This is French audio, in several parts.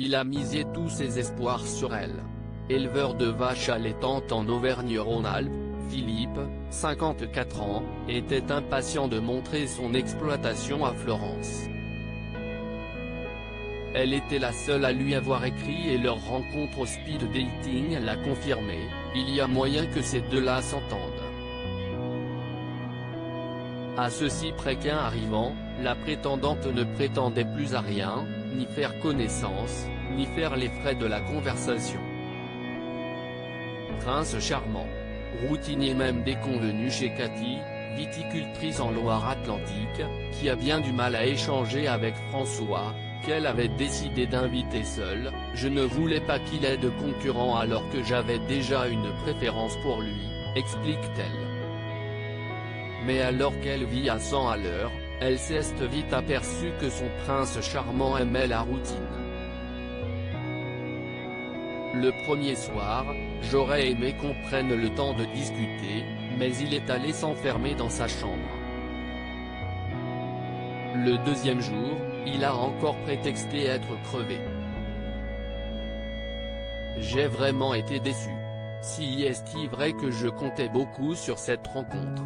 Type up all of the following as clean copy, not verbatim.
il a misé tous ses espoirs sur elle. Éleveur de vaches allaitantes en Auvergne-Rhône-Alpes, Philippe, 54 ans, était impatient de montrer son exploitation à Florence. Elle était la seule à lui avoir écrit et leur rencontre au speed dating l'a confirmé, il y a moyen que ces deux-là s'entendent. À ceci près qu'un arrivant, la prétendante ne prétendait plus à rien, ni faire connaissance, ni faire les frais de la conversation. Prince charmant. Routinier même déconvenu chez Cathy, viticultrice en Loire-Atlantique, qui a bien du mal à échanger avec François, qu'elle avait décidé d'inviter seule. Je ne voulais pas qu'il ait de concurrent alors que j'avais déjà une préférence pour lui, explique-t-elle. Mais alors qu'elle vit à 100 à l'heure, elle s'est vite aperçue que son prince charmant aimait la routine. Le premier soir, j'aurais aimé qu'on prenne le temps de discuter, mais il est allé s'enfermer dans sa chambre. Le deuxième jour, il a encore prétexté être crevé. J'ai vraiment été déçu. Si est-il vrai que je comptais beaucoup sur cette rencontre.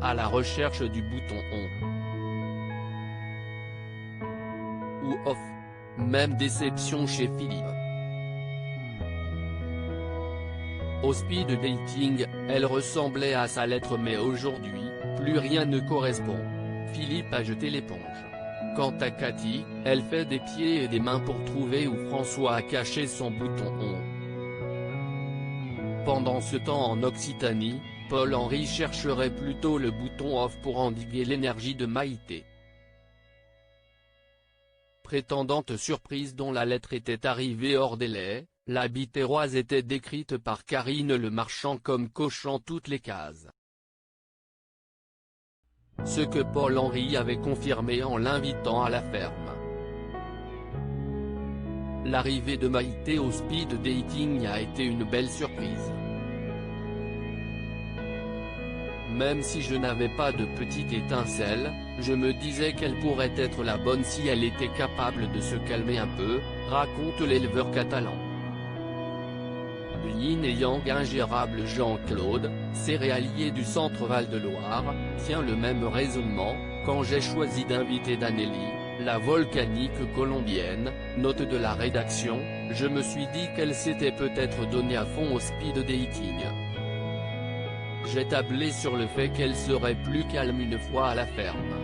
À la recherche du bouton on ou off. Même déception chez Philippe. Au speed dating, elle ressemblait à sa lettre mais aujourd'hui, plus rien ne correspond. Philippe a jeté l'éponge. Quant à Cathy, elle fait des pieds et des mains pour trouver où François a caché son bouton on. Pendant ce temps en Occitanie, Paul-Henri chercherait plutôt le bouton off pour endiguer l'énergie de Maïté. Prétendante surprise dont la lettre était arrivée hors délai, la Biterroise était décrite par Karine Le Marchand comme cochant toutes les cases. Ce que Paul-Henri avait confirmé en l'invitant à la ferme. L'arrivée de Maïté au speed dating a été une belle surprise. Même si je n'avais pas de petite étincelle, je me disais qu'elle pourrait être la bonne si elle était capable de se calmer un peu, raconte l'éleveur catalan. Yin et Yang ingérable Jean-Claude, céréalier du centre Val-de-Loire, tient le même raisonnement. Quand j'ai choisi d'inviter Danélie, la volcanique colombienne, note de la rédaction, je me suis dit qu'elle s'était peut-être donnée à fond au speed dating. J'ai tablé sur le fait qu'elle serait plus calme une fois à la ferme.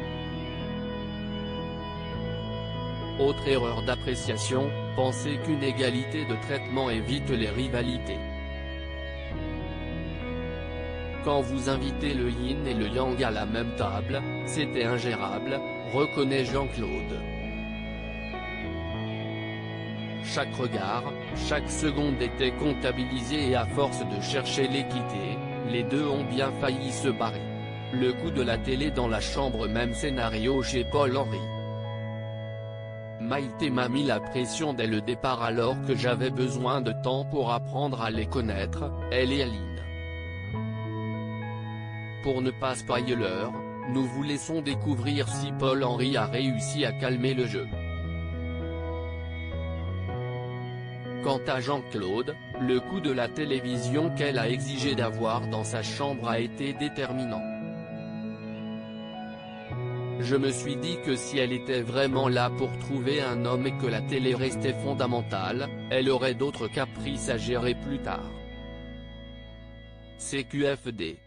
Autre erreur d'appréciation, penser qu'une égalité de traitement évite les rivalités. Quand vous invitez le yin et le yang à la même table, c'était ingérable, reconnaît Jean-Claude. Chaque regard, chaque seconde était comptabilisée et à force de chercher l'équité, les deux ont bien failli se barrer. Le coup de la télé dans la chambre, même scénario chez Paul-Henri. Maïté m'a mis la pression dès le départ alors que j'avais besoin de temps pour apprendre à les connaître, elle et Aline. Pour ne pas spoiler l'heure, nous vous laissons découvrir si Paul-Henri a réussi à calmer le jeu. Quant à Jean-Claude, le coup de la télévision qu'elle a exigé d'avoir dans sa chambre a été déterminant. Je me suis dit que si elle était vraiment là pour trouver un homme et que la télé restait fondamentale, elle aurait d'autres caprices à gérer plus tard. CQFD.